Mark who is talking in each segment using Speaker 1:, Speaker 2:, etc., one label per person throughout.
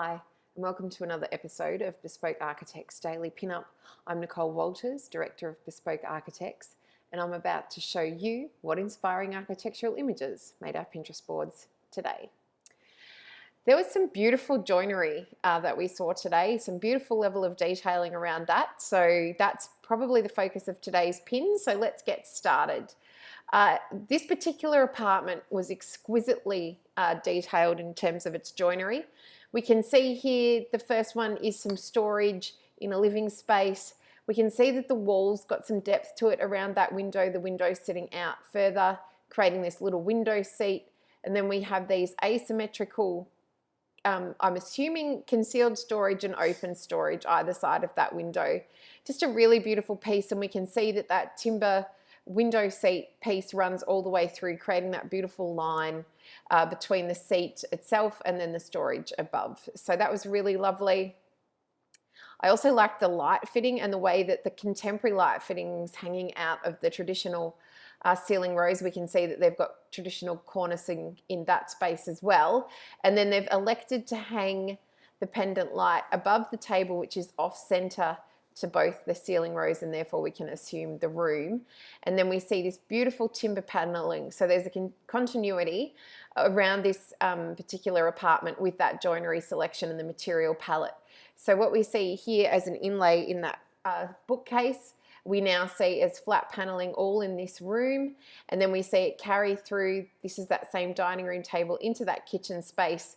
Speaker 1: Hi, and welcome to another episode of Bespoke Architects Daily Pinup. I'm Nicole Walters, Director of Bespoke Architects, and I'm about to show you what inspiring architectural images made our Pinterest boards today. There was some beautiful joinery that we saw today, some beautiful level of detailing around that. So that's probably the focus of today's pin. So let's get started. This particular apartment was exquisitely detailed in terms of its joinery. We can see here the first one is some storage in a living space. We can see that the walls got some depth to it around that window, the window sitting out further, creating this little window seat. And then we have these asymmetrical, I'm assuming concealed storage and open storage either side of that window. Just a really beautiful piece, and we can see that that timber window seat piece runs all the way through, creating that beautiful line between the seat itself and then the storage above. So that was really lovely. I also liked the light fitting and the way that the contemporary light fittings hanging out of the traditional ceiling rows. We can see that they've got traditional cornicing in that space as well. And then they've elected to hang the pendant light above the table, which is off center to both the ceiling rows, and therefore we can assume the room. And then we see this beautiful timber paneling. So there's a continuity around this particular apartment with that joinery selection and the material palette. So what we see here as an inlay in that bookcase, we now see as flat paneling all in this room. And then we see it carry through, this is that same dining room table, into that kitchen space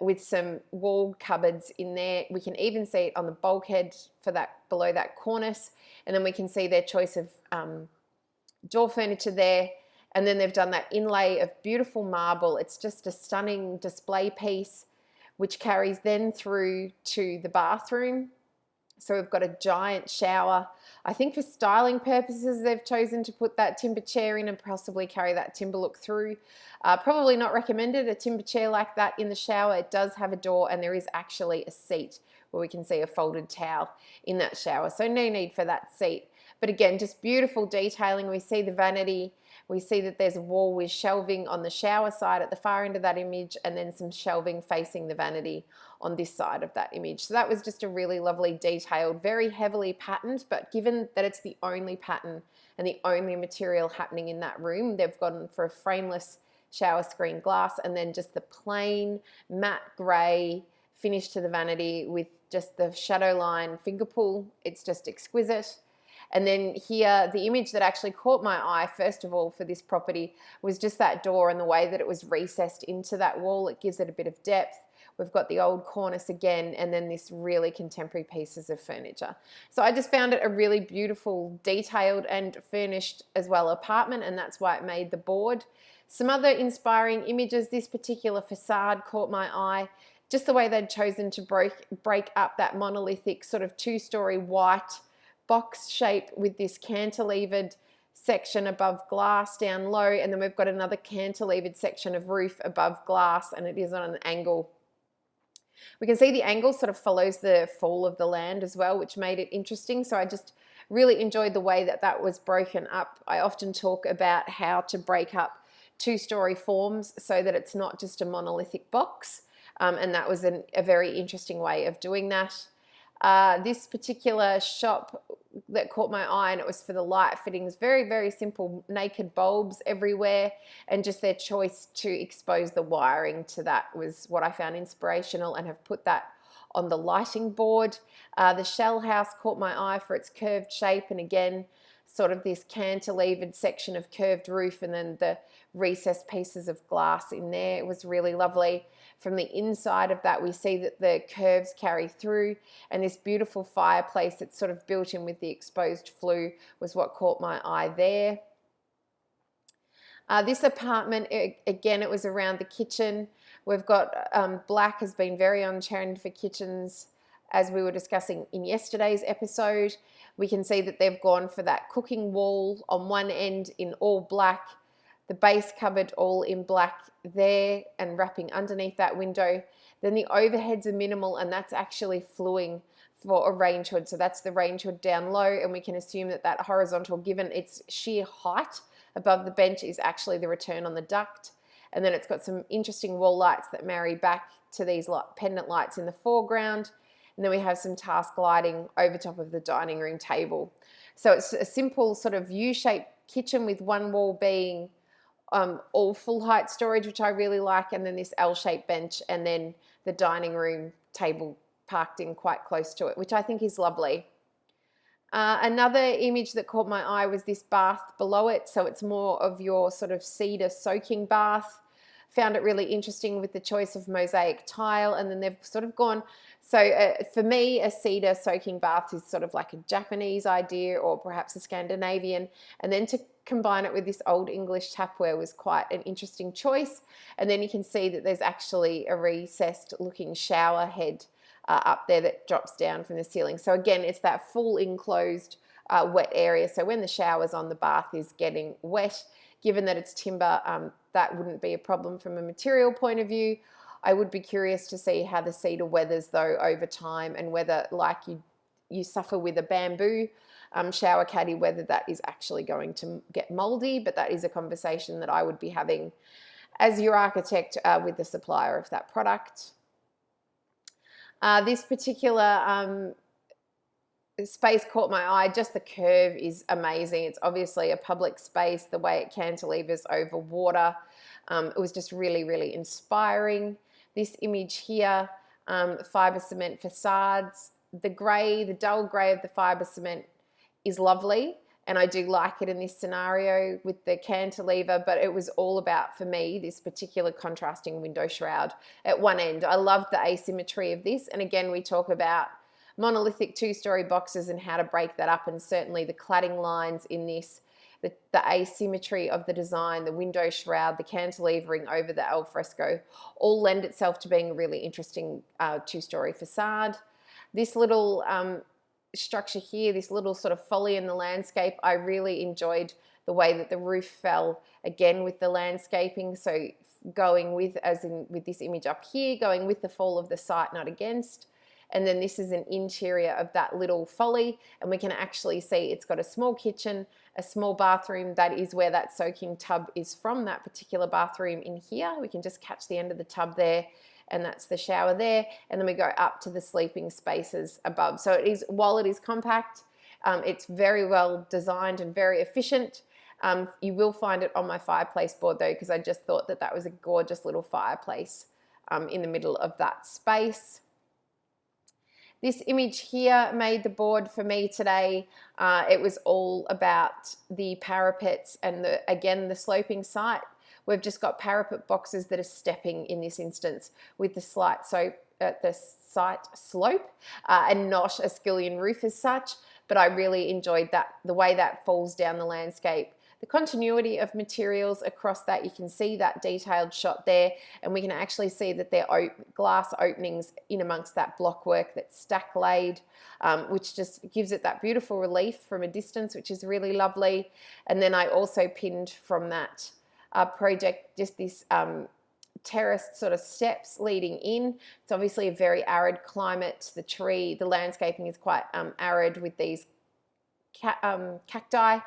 Speaker 1: with some wall cupboards in there. We can even see it on the bulkhead for that, below that cornice. And then we can see their choice of door furniture there. And then they've done that inlay of beautiful marble. It's just a stunning display piece, which carries then through to the bathroom. So we've got a giant shower. I think for styling purposes, they've chosen to put that timber chair in and possibly carry that timber look through. Probably not recommended, a timber chair like that in the shower. It does have a door, and there is actually a seat where we can see a folded towel in that shower. So no need for that seat. But again, just beautiful detailing. We see the vanity. We see that there's a wall with shelving on the shower side at the far end of that image, and then some shelving facing the vanity on this side of that image. So that was just a really lovely detailed, very heavily patterned, but given that it's the only pattern and the only material happening in that room, they've gone for a frameless shower screen glass, and then just the plain matte grey finish to the vanity with just the shadow line finger pull. It's just exquisite. And then here, the image that actually caught my eye, first of all, for this property was just that door and the way that it was recessed into that wall. It gives it a bit of depth. We've got the old cornice again, and then this really contemporary pieces of furniture. So I just found it a really beautiful, detailed and furnished as well apartment, and that's why it made the board. Some other inspiring images. This particular facade caught my eye. Just the way they'd chosen to break up that monolithic sort of two-story white box shape with this cantilevered section above glass down low, and then we've got another cantilevered section of roof above glass, and it is on an angle. We can see the angle sort of follows the fall of the land as well, which made it interesting. So I just really enjoyed the way that that was broken up. I often talk about how to break up two-story forms so that it's not just a monolithic box, and that was a very interesting way of doing that. This particular shop that caught my eye, and it was for the light fittings, very, very simple naked bulbs everywhere, and just their choice to expose the wiring to that was what I found inspirational, and have put that on the lighting board. The shell house caught my eye for its curved shape, and again, sort of this cantilevered section of curved roof, and then the recessed pieces of glass in there. It was really lovely. From the inside of that, we see that the curves carry through, and this beautiful fireplace that's sort of built in with the exposed flue was what caught my eye there. This apartment, again, it was around the kitchen. We've got black has been very on trend for kitchens, as we were discussing in yesterday's episode. We can see that they've gone for that cooking wall on one end in all black, the base cupboard all in black there and wrapping underneath that window. Then the overheads are minimal, and that's actually fluing for a range hood. So that's the range hood down low, and we can assume that that horizontal, given its sheer height above the bench, is actually the return on the duct. And then it's got some interesting wall lights that marry back to these pendant lights in the foreground. And then we have some task lighting over top of the dining room table. So it's a simple sort of U-shaped kitchen with one wall being all full height storage, which I really like, and then this L-shaped bench, and then the dining room table parked in quite close to it, which I think is lovely. Another image that caught my eye was this bath below it. So it's more of your sort of cedar soaking bath. Found it really interesting with the choice of mosaic tile, and then they've sort of gone, so for me, a cedar soaking bath is sort of like a Japanese idea or perhaps a Scandinavian, and then to combine it with this old English tapware was quite an interesting choice. And then you can see that there's actually a recessed looking shower head up there that drops down from the ceiling. So again, it's that full enclosed wet area. So when the shower's on, the bath is getting wet. Given that it's timber, that wouldn't be a problem from a material point of view. I would be curious to see how the cedar weathers though over time, and whether, like you suffer with a bamboo shower caddy, whether that is actually going to get moldy. But that is a conversation that I would be having as your architect with the supplier of that product. This particular space caught my eye. Just the curve is amazing. It's obviously a public space, the way it cantilevers over water. It was just really, really inspiring. This image here, fiber cement facades. The grey, the dull grey of the fiber cement is lovely, and I do like it in this scenario with the cantilever, but it was all about, for me, this particular contrasting window shroud at one end. I loved the asymmetry of this, and again, we talk about monolithic two-story boxes and how to break that up, and certainly the cladding lines in this, the asymmetry of the design, the window shroud, the cantilevering over the alfresco, all lend itself to being a really interesting two-story facade. This little structure here, this little sort of folly in the landscape, I really enjoyed the way that the roof fell, again with the landscaping. So going with, as in with this image up here, going with the fall of the site, not against. And then this is an interior of that little folly, and we can actually see it's got a small kitchen, a small bathroom. That is where that soaking tub is from, that particular bathroom in here. We can just catch the end of the tub there, and that's the shower there. And then we go up to the sleeping spaces above. So it is, while it is compact, it's very well designed and very efficient. You will find it on my fireplace board though, because I just thought that that was a gorgeous little fireplace in the middle of that space. This image here made the board for me today. It was all about the parapets and again, the sloping site. We've just got parapet boxes that are stepping in this instance with the site slope and not a skillion roof as such. But I really enjoyed that, the way that falls down the landscape. The continuity of materials across that, you can see that detailed shot there, and we can actually see that there are glass openings in amongst that blockwork that's stack laid, which just gives it that beautiful relief from a distance, which is really lovely. And then I also pinned from that project just this terraced sort of steps leading in. It's obviously a very arid climate. The landscaping is quite arid with these cacti,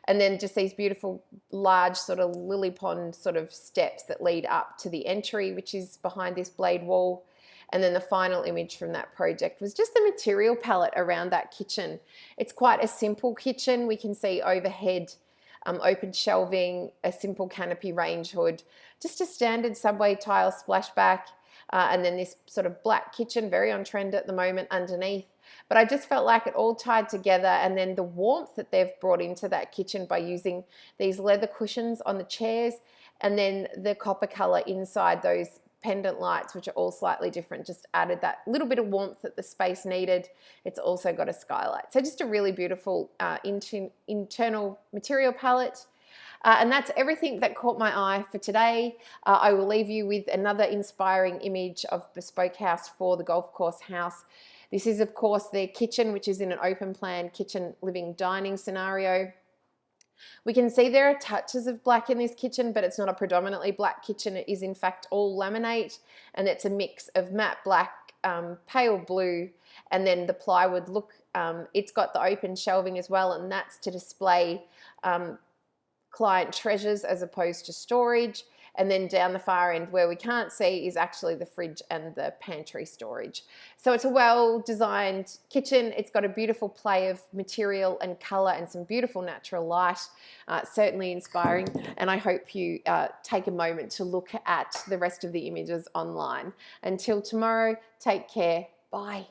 Speaker 1: and then just these beautiful large sort of lily pond sort of steps that lead up to the entry, which is behind this blade wall. And then the final image from that project was just the material palette around that kitchen. It's quite a simple kitchen. We can see overhead open shelving, a simple canopy range hood, just a standard subway tile splashback, and then this sort of black kitchen, very on trend at the moment underneath. But I just felt like it all tied together, and then the warmth that they've brought into that kitchen by using these leather cushions on the chairs, and then the copper color inside those pendant lights, which are all slightly different, just added that little bit of warmth that the space needed. It's also got a skylight. So just a really beautiful internal material palette. And that's everything that caught my eye for today. I will leave you with another inspiring image of Bespoke House for the golf course house. This is, of course, their kitchen, which is in an open plan kitchen, living, dining scenario. We can see there are touches of black in this kitchen, but it's not a predominantly black kitchen. It is, in fact, all laminate, and it's a mix of matte black, pale blue, and then the plywood look. It's got the open shelving as well, and that's to display client treasures as opposed to storage. And then down the far end where we can't see is actually the fridge and the pantry storage. So it's a well-designed kitchen. It's got a beautiful play of material and colour and some beautiful natural light. Certainly inspiring, and I hope you take a moment to look at the rest of the images online. Until tomorrow, take care. Bye.